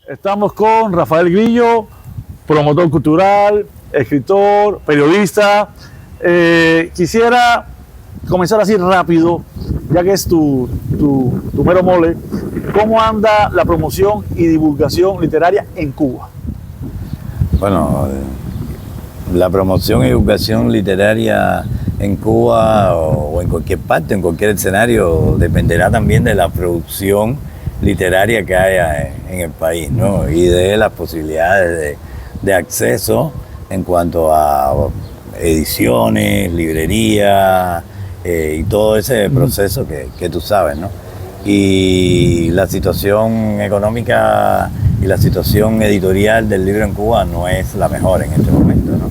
Estamos con Rafael Grillo, promotor cultural, escritor, periodista. Quisiera comenzar así rápido, ya que es tu mero mole. ¿Cómo anda la promoción y divulgación literaria en Cuba? Bueno, la promoción y divulgación literaria en Cuba o en cualquier parte, en cualquier escenario, dependerá también de la producción literaria que haya en el país, ¿no? Y de las posibilidades de acceso en cuanto a ediciones, librerías y todo ese proceso que tú sabes, ¿no? Y la situación económica y la situación editorial del libro en Cuba no es la mejor en este momento, ¿no?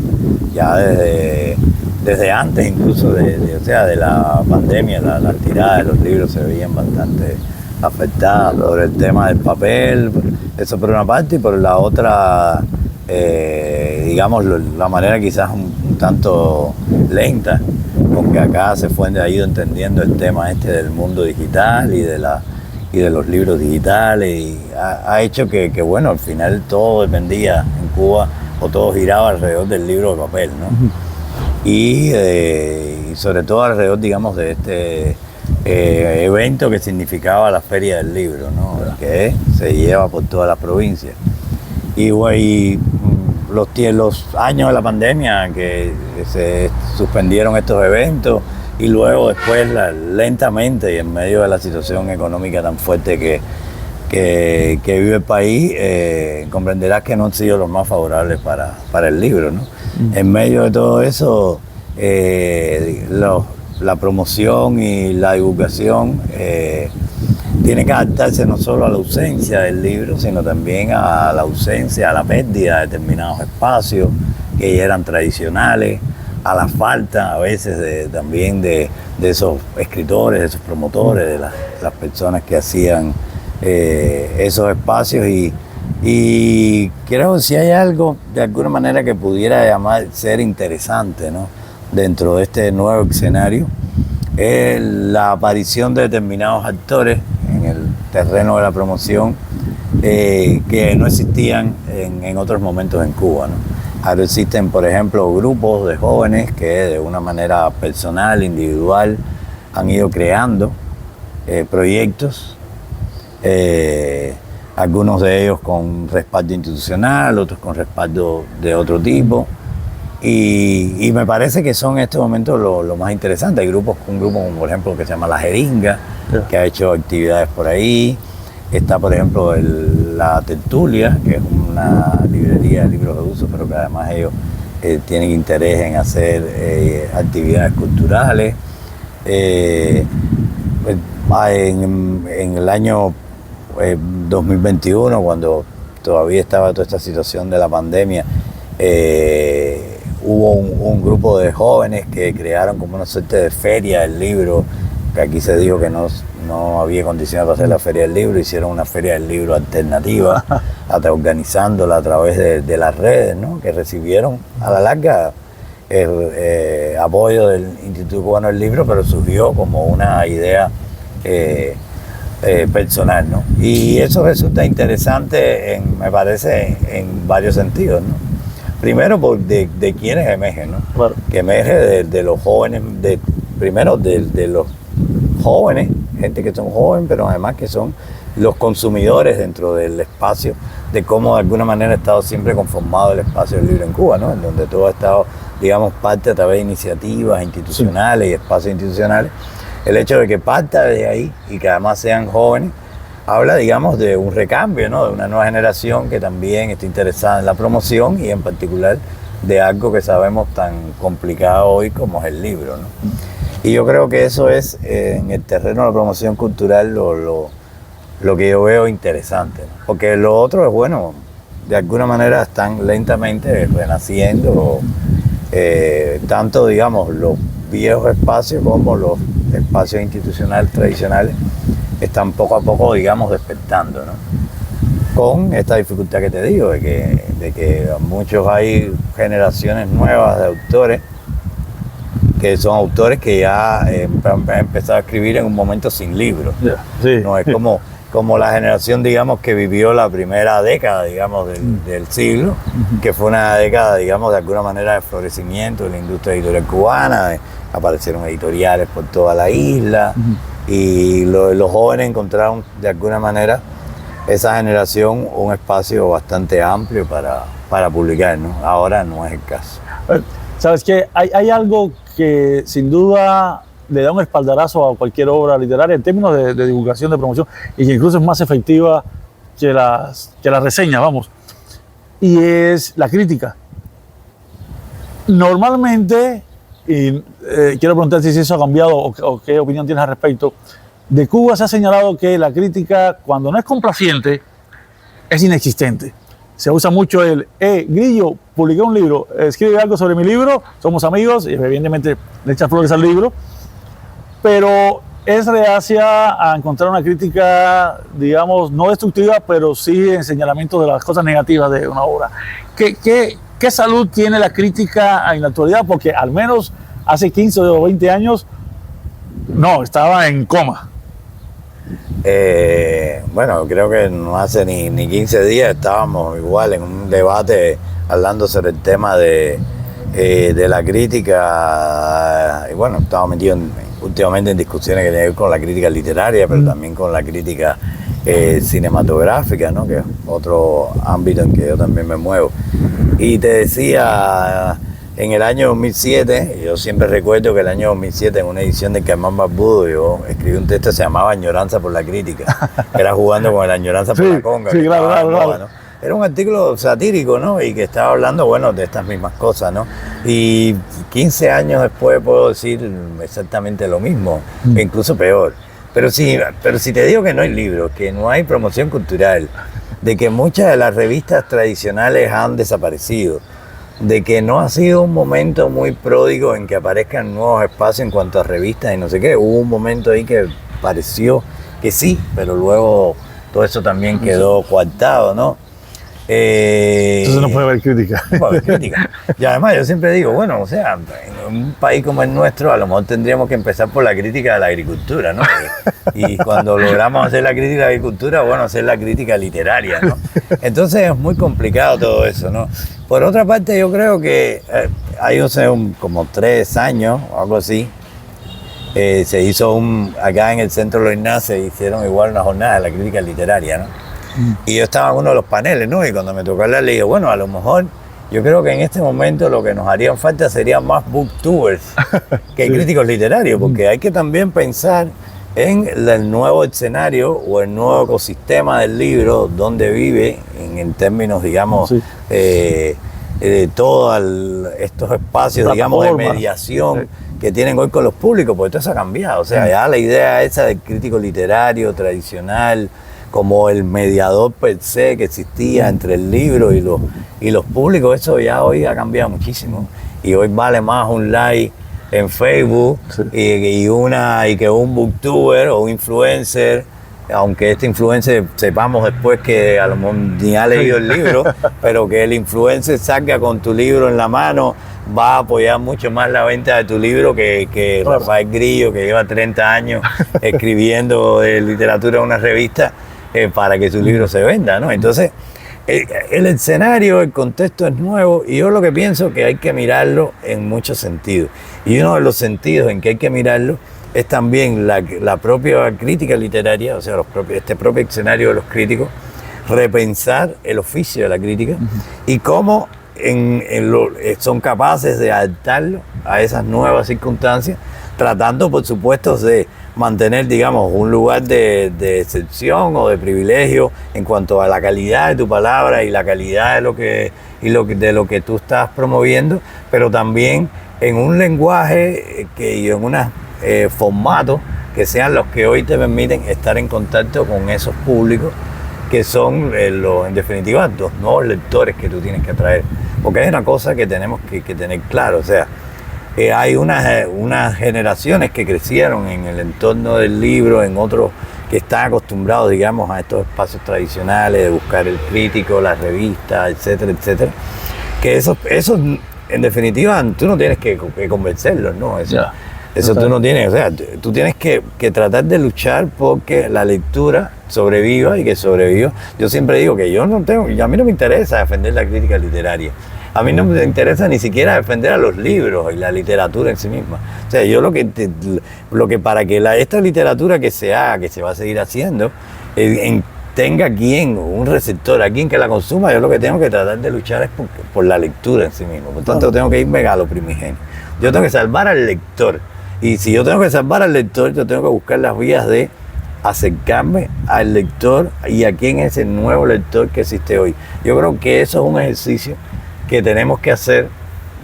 Ya desde antes incluso de la pandemia, las tiradas de los libros se veían bastante afectadas por el tema del papel, eso por una parte, y por la otra, digamos, la manera quizás un tanto lenta con que acá se fue ido entendiendo el tema del mundo digital y de los libros digitales, y ha hecho que bueno, al final todo dependía en Cuba, o todo giraba alrededor del libro de papel, ¿no? Y sobre todo alrededor, digamos, de este evento que significaba la Feria del Libro, ¿no? Que se lleva por todas las provincias. Y los años de la pandemia que se suspendieron estos eventos, y luego después lentamente y en medio de la situación económica tan fuerte que vive el país, comprenderás que no han sido los más favorables para el libro, ¿no? En medio de todo eso, la promoción y la divulgación tiene que adaptarse no solo a la ausencia del libro, sino también a la ausencia, a la pérdida de determinados espacios que ya eran tradicionales, a la falta a veces también de esos escritores, de esos promotores, de las personas que hacían esos espacios, y creo que si hay algo de alguna manera que pudiera ser interesante, ¿no? Dentro de este nuevo escenario, es la aparición de determinados actores en el terreno de la promoción que no existían en otros momentos en Cuba, ¿no? Ahora existen, por ejemplo, grupos de jóvenes que de una manera personal, individual, han ido creando proyectos, algunos de ellos con respaldo institucional, otros con respaldo de otro tipo. Y me parece que son en este momento lo más interesante. Hay un grupo como por ejemplo que se llama La Jeringa, que ha hecho actividades por ahí. Está por ejemplo La Tertulia, que es una librería de libros de uso, pero que además ellos tienen interés en hacer actividades culturales. En el año 2021, cuando todavía estaba toda esta situación de la pandemia, hubo un grupo de jóvenes que crearon como una suerte de feria del libro, que aquí se dijo que no había condiciones para hacer la feria del libro. Hicieron una feria del libro alternativa, hasta organizándola a través de las redes, ¿no? Que recibieron a la larga el apoyo del Instituto Cubano del Libro, pero surgió como una idea personal, ¿no? Y eso resulta interesante, me parece, en varios sentidos, ¿no? Primero, de quienes emergen, ¿no? Claro. Que emerge de los jóvenes, primero de los jóvenes, gente que son jóvenes, pero además que son los consumidores dentro del espacio, de cómo de alguna manera ha estado siempre conformado el espacio del libro en Cuba, ¿no? En donde todo ha estado, digamos, parte a través de iniciativas institucionales y espacios institucionales. El hecho de que parta de ahí y que además sean jóvenes, habla, digamos, de un recambio, ¿no? De una nueva generación que también está interesada en la promoción, y en particular de algo que sabemos tan complicado hoy como es el libro, ¿no? Y yo creo que eso es, en el terreno de la promoción cultural, lo que yo veo interesante, ¿no? Porque lo otro es, bueno, de alguna manera están lentamente renaciendo, tanto, digamos, los viejos espacios como los espacios institucionales tradicionales están poco a poco, digamos, despertando, ¿no? Con esta dificultad que te digo, de que muchos hay generaciones nuevas de autores que son autores que ya han empezado a escribir en un momento sin libros. Sí. No es como la generación, digamos, que vivió la primera década, digamos, del siglo, que fue una década, digamos, de alguna manera de florecimiento de la industria editorial cubana. Aparecieron editoriales por toda la isla y los jóvenes encontraron, de alguna manera, esa generación un espacio bastante amplio para publicar, ¿no? Ahora no es el caso. ¿Sabes qué? Hay algo que sin duda le da un espaldarazo a cualquier obra literaria en términos de divulgación, de promoción, y que incluso es más efectiva que las reseñas, vamos, y es la crítica. Normalmente, y quiero preguntarte si eso ha cambiado o qué opinión tienes al respecto, de Cuba se ha señalado que la crítica, cuando no es complaciente, es inexistente. Se usa mucho Grillo, publiqué un libro, escribe algo sobre mi libro, somos amigos, y evidentemente le echas flores al libro, pero es reacia a encontrar una crítica, digamos, no destructiva, pero sí en señalamiento de las cosas negativas de una obra. ¿Qué salud tiene la crítica en la actualidad? Porque al menos hace 15 o 20 años, no, estaba en coma. Bueno, creo que no hace ni 15 días estábamos igual en un debate hablando sobre el tema de la crítica, y bueno, estaba metido últimamente en discusiones que tienen que ver con la crítica literaria, pero también con la crítica cinematográfica, ¿no? Que es otro ámbito en que yo también me muevo. Y te decía, en el año 2007, yo siempre recuerdo que el año 2007, en una edición de Caimán Barbudo, yo escribí un texto que se llamaba Añoranza por la crítica, que era jugando con la añoranza por la conga. Sí, claro. ¿No? Era un artículo satírico, ¿no? Y que estaba hablando, bueno, de estas mismas cosas, ¿no? Y 15 años después puedo decir exactamente lo mismo, e incluso peor. Pero si te digo que no hay libros, que no hay promoción cultural, de que muchas de las revistas tradicionales han desaparecido, de que no ha sido un momento muy pródigo en que aparezcan nuevos espacios en cuanto a revistas y no sé qué. Hubo un momento ahí que pareció que sí, pero luego todo eso también quedó coartado, ¿no? Entonces no puede haber crítica. No puede haber crítica. Y además yo siempre digo, bueno, o sea, en un país como el nuestro a lo mejor tendríamos que empezar por la crítica de la agricultura, ¿no? Y cuando logramos hacer la crítica de la agricultura, bueno, hacer la crítica literaria, ¿no? Entonces es muy complicado todo eso, ¿no? Por otra parte, yo creo que hay como 3 años o algo así, se hizo acá en el Centro Los Ignacios, se hicieron igual una jornada de la crítica literaria, ¿no? Y yo estaba en uno de los paneles, ¿no? Y cuando me tocó hablar, le dije, bueno, a lo mejor yo creo que en este momento lo que nos harían falta serían más booktubers que críticos literarios, porque hay que también pensar en el nuevo escenario o el nuevo ecosistema del libro, donde vive, en términos, digamos, todos estos espacios, digamos, de mediación que tienen hoy con los públicos, porque todo eso ha cambiado. O sea, ya la idea esa del crítico literario tradicional, como el mediador per se que existía entre el libro y los públicos, eso ya hoy ha cambiado muchísimo. Y hoy vale más un like en Facebook y que un booktuber o un influencer, aunque este influencer sepamos después que a lo mejor ni ha leído el libro, pero que el influencer salga con tu libro en la mano, va a apoyar mucho más la venta de tu libro que Rafael Grillo, que lleva 30 años escribiendo de literatura en una revista, para que su libro se venda, ¿no? Entonces, el escenario, el contexto es nuevo, y yo lo que pienso que hay que mirarlo en muchos sentidos. Y uno de los sentidos en que hay que mirarlo es también la propia crítica literaria, o sea, este propio escenario de los críticos, repensar el oficio de la crítica y cómo son capaces de adaptarlo a esas nuevas circunstancias, tratando, por supuesto, de mantener, digamos, un lugar de excepción o de privilegio en cuanto a la calidad de tu palabra y la calidad de lo que tú estás promoviendo, pero también en un lenguaje y en unos formatos que sean los que hoy te permiten estar en contacto con esos públicos que son, en definitiva, los nuevos lectores que tú tienes que atraer. Porque hay una cosa que tenemos que tener claro, o sea, hay unas generaciones que crecieron en el entorno del libro, en otros que están acostumbrados, digamos, a estos espacios tradicionales de buscar el crítico, las revistas, etcétera, etcétera, que esos en definitiva, tú no tienes que convencerlos, ¿no? Eso tú no tienes, o sea, tú tienes que tratar de luchar porque la lectura sobreviva y que sobreviva. Yo siempre digo que a mí no me interesa defender la crítica literaria. A mí no me interesa ni siquiera defender a los libros y la literatura en sí misma. O sea, yo lo que para que esta literatura que se haga, que se va a seguir haciendo, tenga un receptor, a quien que la consuma, yo lo que tengo que tratar de luchar es por la lectura en sí mismo. Por tanto, tengo que irme a lo primigenio. Yo tengo que salvar al lector. Y si yo tengo que salvar al lector, yo tengo que buscar las vías de acercarme al lector y a quién es el nuevo lector que existe hoy. Yo creo que eso es un ejercicio que tenemos que hacer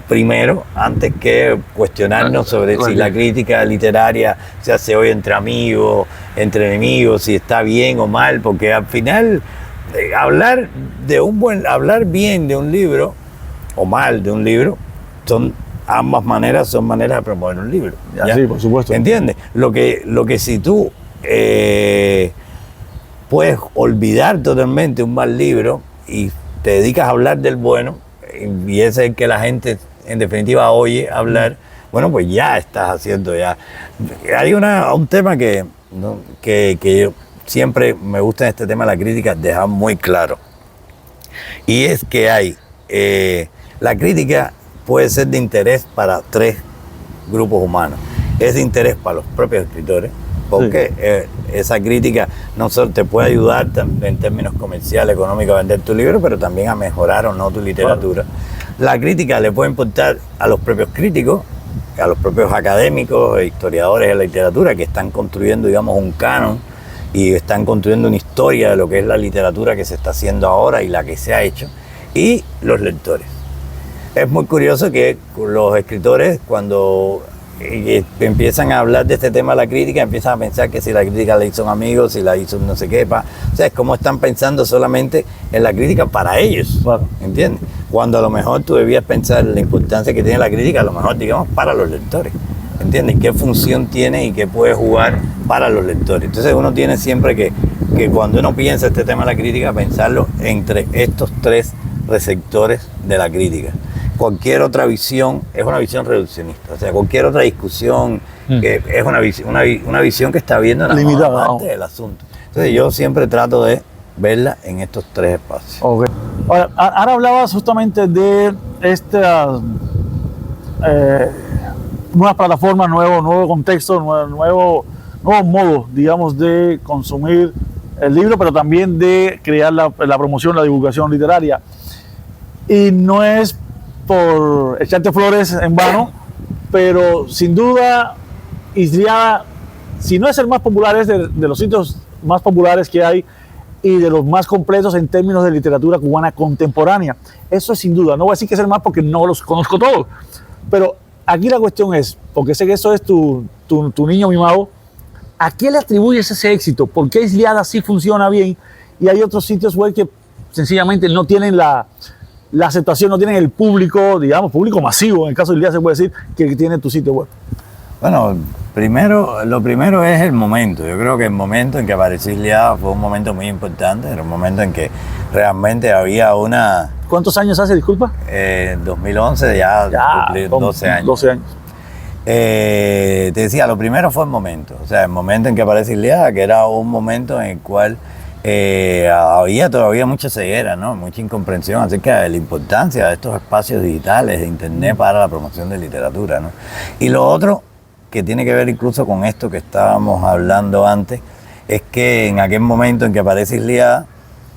primero, antes que cuestionarnos sobre si la crítica literaria se hace hoy entre amigos, entre enemigos, si está bien o mal, porque al final hablar bien de un libro o mal de un libro ambas maneras son maneras de promover un libro. ¿Ya? Sí, por supuesto. ¿Entiendes? Lo que si tú puedes olvidar totalmente un mal libro y te dedicas a hablar del bueno, y ese es el que la gente en definitiva oye hablar, bueno, pues ya estás haciendo ya. Hay un tema que yo siempre me gusta en este tema de la crítica dejar muy claro, y es que la crítica puede ser de interés para tres grupos humanos. Es de interés para los propios escritores, porque esa crítica no solo te puede ayudar en términos comerciales, económicos, a vender tu libro, pero también a mejorar o no tu literatura. La crítica le puede importar a los propios críticos, a los propios académicos e historiadores de la literatura que están construyendo, digamos, un canon y están construyendo una historia de lo que es la literatura que se está haciendo ahora y la que se ha hecho, y los lectores. Es muy curioso que los escritores, cuando empiezan a hablar de este tema de la crítica, empiezan a pensar que si la crítica la hizo un amigo, si la hizo no sé qué, o sea, es como están pensando solamente en la crítica para ellos, ¿entiendes? Cuando a lo mejor tú debías pensar en la importancia que tiene la crítica, a lo mejor, digamos, para los lectores, ¿entiendes? ¿Qué función tiene y qué puede jugar para los lectores? Entonces uno tiene siempre que cuando uno piensa este tema de la crítica, pensarlo entre estos tres receptores de la crítica. Cualquier otra visión es una visión reduccionista, o sea, cualquier otra discusión que es una visión que está viendo en la parte del asunto. Entonces yo siempre trato de verla en estos tres espacios. Okay. Ahora hablabas justamente de estas nuevas plataformas, nuevo contexto, nuevo modo, digamos, de consumir el libro, pero también de crear la promoción, la divulgación literaria. Y no es por echarte flores en vano, pero sin duda Ilíada, si no es el más popular, es de los sitios más populares que hay y de los más completos en términos de literatura cubana contemporánea. Eso es sin duda. No voy a decir que es el más porque no los conozco todos, pero aquí la cuestión es, porque sé que eso es tu niño mimado, ¿a qué le atribuyes ese éxito? ¿Por qué Ilíada sí funciona bien y hay otros sitios web que sencillamente no tienen la aceptación, no tienen el público, digamos, público masivo, en el caso de Ilíada se puede decir, que tiene tu sitio web? Bueno, lo primero es el momento. Yo creo que el momento en que apareció Ilíada fue un momento muy importante, era un momento en que realmente había una... ¿Cuántos años hace, disculpa? 2011, ya 12 años. 12 años. Te decía, lo primero fue el momento, o sea, el momento en que aparece Ilíada, que era un momento en el cual había todavía mucha ceguera, ¿no? Mucha incomprensión acerca de la importancia de estos espacios digitales de internet para la promoción de literatura, ¿no? Y lo otro, que tiene que ver incluso con esto que estábamos hablando antes, es que en aquel momento en que aparece Ilíada,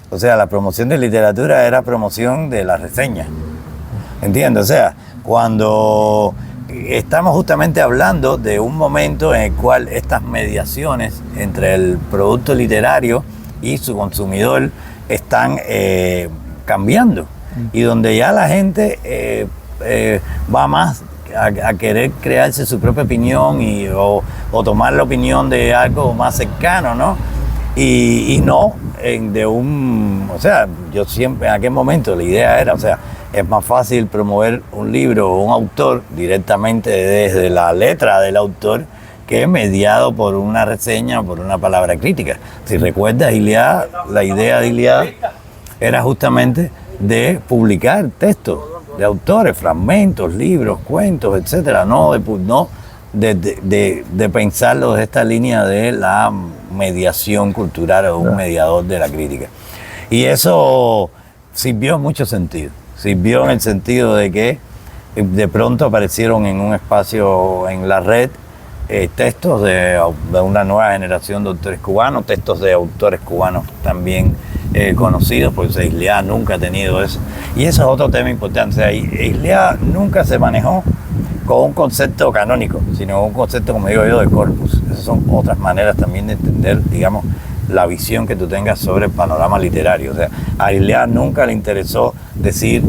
o sea, la promoción de literatura era promoción de la reseña, ¿entiendes? O sea, cuando estamos justamente hablando de un momento en el cual estas mediaciones entre el producto literario y su consumidor están cambiando, y donde ya la gente va más a querer crearse su propia opinión o tomar la opinión de algo más cercano, ¿no? Y no o sea, yo siempre en aquel momento la idea era, o sea, es más fácil promover un libro o un autor directamente desde la letra del autor que mediado por una reseña o por una palabra crítica. Si recuerdas, Ilíada, la idea de Ilíada era justamente de publicar textos de autores, fragmentos, libros, cuentos, etcétera, no de pensarlo desde esta línea de la mediación cultural o un mediador de la crítica. Y eso sirvió en mucho sentido. Sirvió en el sentido de que de pronto aparecieron en un espacio en la red textos de una nueva generación de autores cubanos, textos de autores cubanos también conocidos, porque Isliá nunca ha tenido eso. Y eso es otro tema importante. O sea, Isliá nunca se manejó con un concepto canónico, sino un concepto, como digo yo, de corpus. Esas son otras maneras también de entender, digamos, la visión que tú tengas sobre el panorama literario. O sea, a Isliá nunca le interesó decir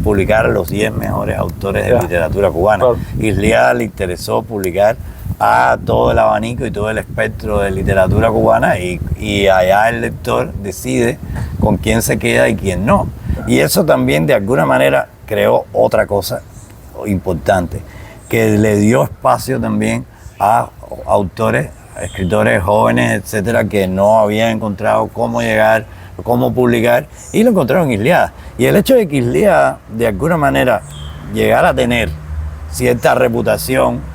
publicar a los 10 mejores autores de literatura cubana. Isliá le interesó publicar a todo el abanico y todo el espectro de literatura cubana y allá el lector decide con quién se queda y quién no. Y eso también de alguna manera creó otra cosa importante, que le dio espacio también a autores, escritores jóvenes, etcétera, que no habían encontrado cómo llegar, cómo publicar, y lo encontraron en Isliá. Y el hecho de que Isliá de alguna manera llegara a tener cierta reputación,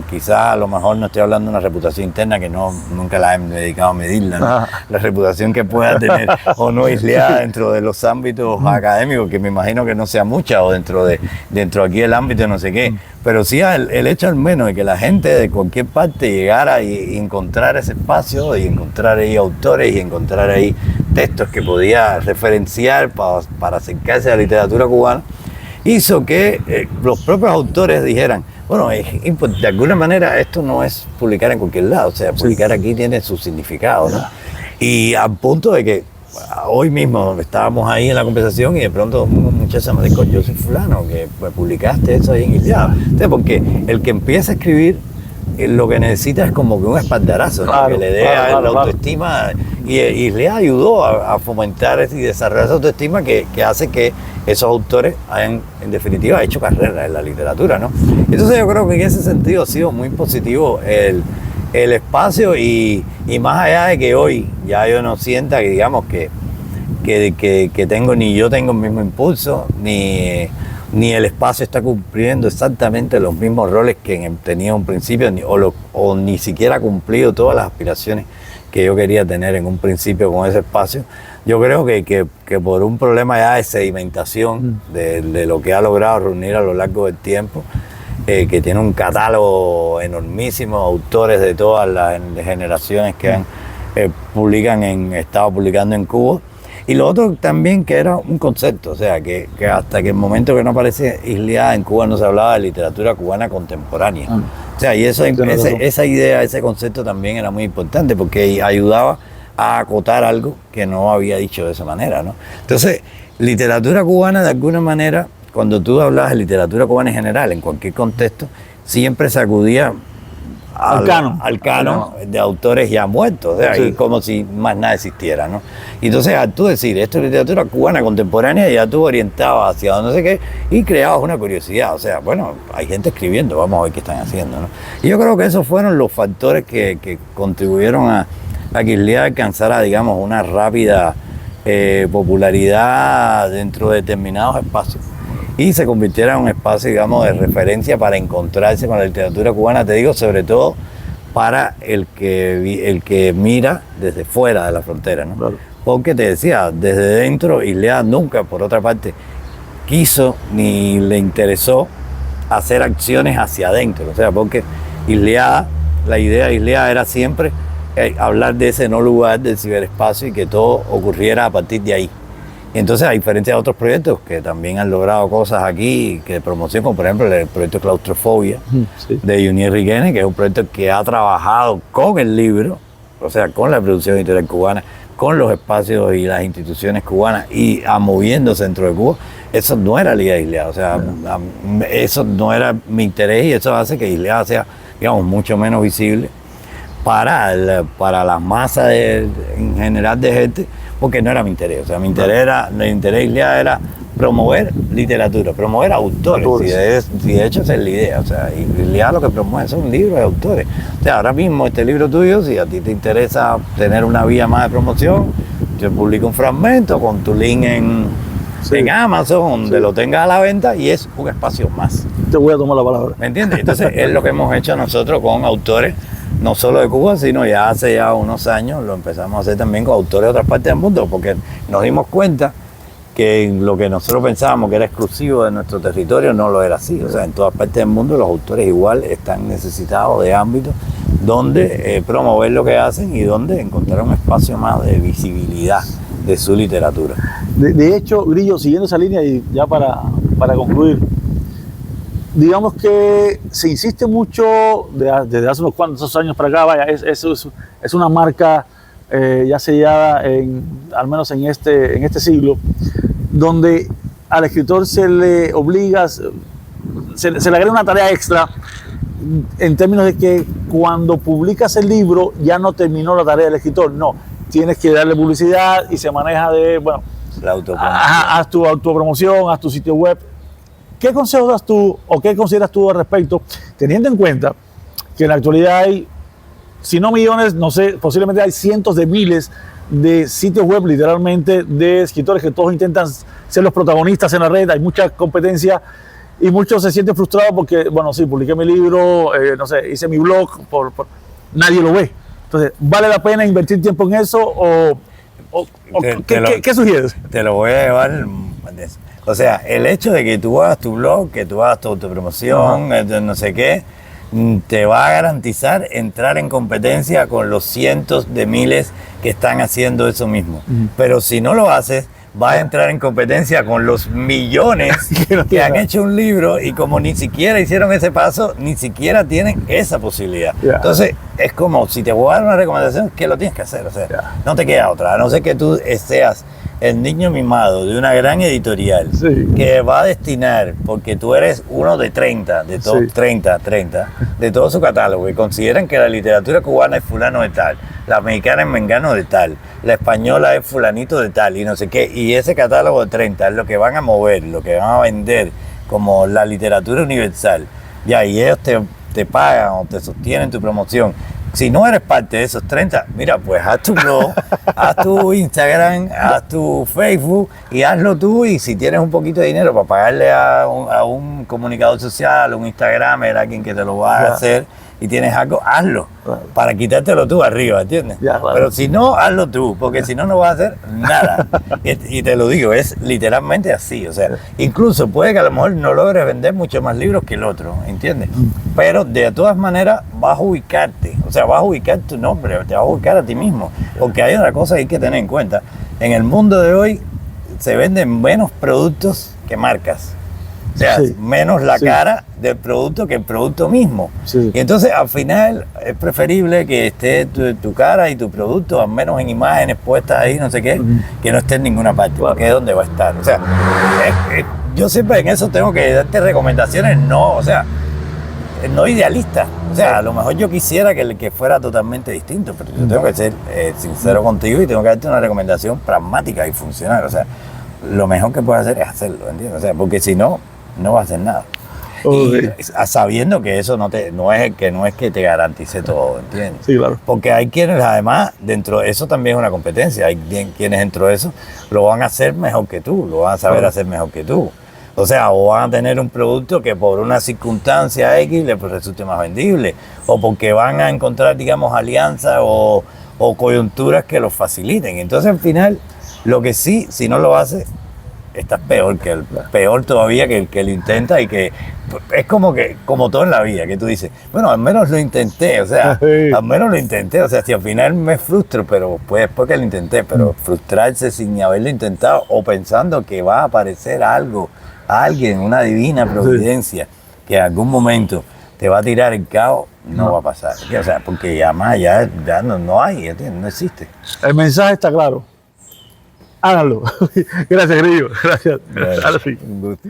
quizás a lo mejor no estoy hablando de una reputación interna que nunca la he dedicado a medirla, ¿no? La reputación que pueda tener o no Isliá dentro de los ámbitos académicos, que me imagino que no sea mucha, o dentro aquí del ámbito no sé qué, pero sí el hecho al menos de que la gente de cualquier parte llegara y encontrar ese espacio, y encontrar ahí autores y encontrar ahí textos que podía referenciar para acercarse a la literatura cubana, hizo que los propios autores dijeran, bueno, de alguna manera esto no es publicar en cualquier lado, o sea, publicar aquí tiene su significado, ¿no? Y al punto de que hoy mismo estábamos ahí en la conversación y de pronto un muchacho me dijo, yo soy fulano, que publicaste eso ahí en Isliá. Entonces, porque el que empieza a escribir, lo que necesita es como que un espaldarazo, ¿no? Que le dé la autoestima. Y Isliá ayudó a fomentar y desarrollar esa autoestima que hace que esos autores hayan, en definitiva, hecho carrera en la literatura, ¿no? Entonces yo creo que en ese sentido ha sido muy positivo el espacio y más allá de que hoy ya yo no sienta que, digamos, que yo tengo el mismo impulso, ni el espacio está cumpliendo exactamente los mismos roles que tenía un principio, o ni siquiera ha cumplido todas las aspiraciones que yo quería tener en un principio con ese espacio. Yo creo que por un problema ya de sedimentación de lo que ha logrado reunir a lo largo del tiempo, que tiene un catálogo enormísimo, autores de todas las generaciones que han estado publicando en Cuba. Y lo otro también que era un concepto, o sea, que hasta que el momento que no aparece Isliá en Cuba no se hablaba de literatura cubana contemporánea. O sea, y esa idea, ese concepto también era muy importante porque ayudaba a acotar algo que no había dicho de esa manera, ¿no? Entonces, literatura cubana de alguna manera, cuando tú hablabas de literatura cubana en general, en cualquier contexto, siempre se acudía al canon de autores ya muertos, o sea, y como si más nada existiera, ¿no? Y entonces al tú decir, esto es literatura cubana contemporánea, ya tú orientabas hacia no sé qué y creabas una curiosidad, o sea, bueno, hay gente escribiendo, vamos a ver qué están haciendo, ¿no? Y yo creo que esos fueron los factores que contribuyeron a que Isliá alcanzara, digamos, una rápida popularidad dentro de determinados espacios y se convirtiera en un espacio, digamos, de referencia para encontrarse con la literatura cubana, te digo, sobre todo para el que mira desde fuera de la frontera, ¿no? Claro. Porque te decía, desde dentro, Isliá nunca, por otra parte, quiso ni le interesó hacer acciones hacia adentro, o sea, porque la idea de Isliá era siempre hablar de ese no lugar del ciberespacio y que todo ocurriera a partir de ahí. Y entonces, a diferencia de otros proyectos que también han logrado cosas aquí, que de promoción, como por ejemplo el proyecto Claustrofobia de Junier Riquene, que es un proyecto que ha trabajado con el libro, o sea, con la producción editorial cubana, con los espacios y las instituciones cubanas y moviéndose dentro de Cuba, eso no era la idea de Isliá, o sea, eso no era mi interés y eso hace que Isliá sea, digamos, mucho menos visible para las masas en general de gente, porque no era mi interés. O sea, mi interés de Isliá era promover literatura, promover autores. Si de hecho esa es la idea. O sea, Isliá lo que promueve son libros de autores. O sea, ahora mismo este libro tuyo, si a ti te interesa tener una vía más de promoción, yo publico un fragmento con tu link en Amazon, donde lo tengas a la venta y es un espacio más. te voy a tomar la palabra. ¿Me entiendes? Entonces es lo que hemos hecho nosotros con autores, no solo de Cuba, sino ya hace ya unos años lo empezamos a hacer también con autores de otras partes del mundo, porque nos dimos cuenta que lo que nosotros pensábamos que era exclusivo de nuestro territorio no lo era así. O sea, en todas partes del mundo los autores igual están necesitados de ámbitos donde promover lo que hacen y donde encontrar un espacio más de visibilidad de su literatura. De hecho, Grillo, siguiendo esa línea y ya para concluir, digamos que se insiste mucho desde hace unos cuantos años para acá, vaya, es una marca ya sellada al menos en este siglo, donde al escritor se le obliga, se le agrega una tarea extra en términos de que cuando publicas el libro ya no terminó la tarea del escritor, no, tienes que darle publicidad y se maneja de, bueno, la autopromoción. Haz tu autopromoción, haz tu sitio web. ¿Qué consejos das tú o qué consideras tú al respecto, teniendo en cuenta que en la actualidad hay, si no millones, no sé, posiblemente hay cientos de miles de sitios web literalmente de escritores que todos intentan ser los protagonistas en la red, hay mucha competencia y muchos se sienten frustrados porque, bueno, sí, publiqué mi libro, no sé, hice mi blog, nadie lo ve. Entonces, ¿vale la pena invertir tiempo en eso ¿qué sugieres? Te lo voy a llevar. O sea, el hecho de que tú hagas tu blog, que tú hagas tu autopromoción, no sé qué, te va a garantizar entrar en competencia con los cientos de miles que están haciendo eso mismo. Pero si no lo haces, vas a entrar en competencia con los millones que han hecho un libro y como ni siquiera hicieron ese paso, ni siquiera tienen esa posibilidad. Entonces, es como si te voy a dar una recomendación, que lo tienes que hacer. O sea, no te queda otra, a no ser que tú seas el niño mimado de una gran editorial que va a destinar, porque tú eres uno de 30, de todos 30, de todo su catálogo, y consideran que la literatura cubana es fulano de tal, la mexicana es mengano de tal, la española es fulanito de tal, y no sé qué, y ese catálogo de 30 es lo que van a mover, lo que van a vender como la literatura universal, ya, y ellos te pagan o te sostienen tu promoción. Si no eres parte de esos 30, mira, pues haz tu blog, haz tu Instagram, haz tu Facebook y hazlo tú. Y si tienes un poquito de dinero para pagarle a un comunicador social, un Instagramer, a alguien que te lo va a hacer y tienes algo, hazlo para quitártelo tú arriba, ¿entiendes? Pero si no, hazlo tú, porque si no, no vas a hacer nada. Y te lo digo, es literalmente así. O sea, incluso puede que a lo mejor no logres vender mucho más libros que el otro, ¿entiendes? Pero de todas maneras vas a ubicarte, o sea, vas a ubicar tu nombre, te vas a ubicar a ti mismo, porque hay otra cosa que hay que tener en cuenta. En el mundo de hoy se venden menos productos que marcas. O sea, menos la cara del producto que el producto mismo. Y entonces al final es preferible que esté tu cara y tu producto, al menos en imágenes puestas ahí, no sé qué, que no esté en ninguna parte, porque es donde va a estar. O sea, yo siempre en eso tengo que darte recomendaciones, no idealistas. O sea, a lo mejor yo quisiera que fuera totalmente distinto, pero yo tengo que ser sincero contigo y tengo que darte una recomendación pragmática y funcional. O sea, lo mejor que puedes hacer es hacerlo, ¿entiendes? O sea, porque si no, no vas a hacer nada. Y sabiendo que eso no es que te garantice todo, ¿entiendes? Sí, claro. Porque hay quienes, además, dentro de eso también es una competencia. Hay quienes dentro de eso lo van a hacer mejor que tú, lo van a saber hacer mejor que tú. O sea, o van a tener un producto que por una circunstancia X les resulte más vendible, o porque van a encontrar, digamos, alianzas o coyunturas que los faciliten. Entonces, al final, lo que sí, si no lo haces, estás peor todavía que el que lo intenta, y que es como todo en la vida, que tú dices, bueno, al menos lo intenté, o sea, al menos lo intenté, o sea, si al final me frustro, pero pues después que lo intenté, pero frustrarse sin haberlo intentado o pensando que va a aparecer algo, alguien, una divina providencia que en algún momento te va a tirar el caos, no va a pasar. O sea, porque ya no hay, ¿entiendes? No existe. El mensaje está claro. Háganlo. Gracias, Grillo. Gracias. Bueno, Ahora sí. un gusto.